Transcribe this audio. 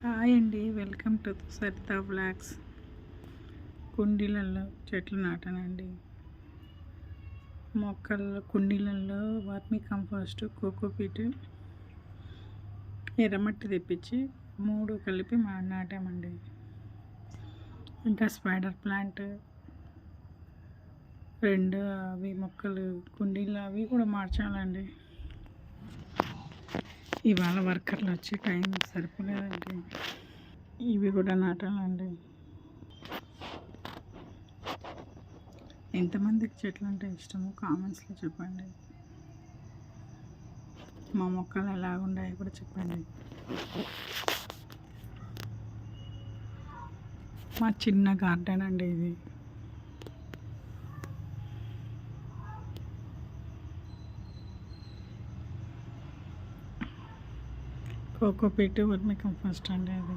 Hi అండి, welcome to Saritha vlogs. కుండీలలో చెట్లు నాటానండి. మొక్కల్లో కుండీలలో వర్మీ కంపోస్ట్, కోకోపీట్, ఎర్రమట్టి తెప్పించి 3 కలిపి నాటామండి. ఇంకా స్పైడర్ ప్లాంట్ 2 అవి మొక్కలు కుండీలు అవి కూడా మార్చాలండి. ఇవాళ వర్కర్లు వచ్చి టైం సరిపోలేదండి. ఇవి కూడా నాటాలండి. ఎంతమందికి చెట్లు అంటే ఇష్టమో కామెంట్స్లో చెప్పండి. మా మొక్కలు ఎలాగున్నాయో కూడా చెప్పండి. మా చిన్న గార్డెన్ అండి ఇది. కోకోపీట్, వర్మీ కంపోస్ట్ అండి అది.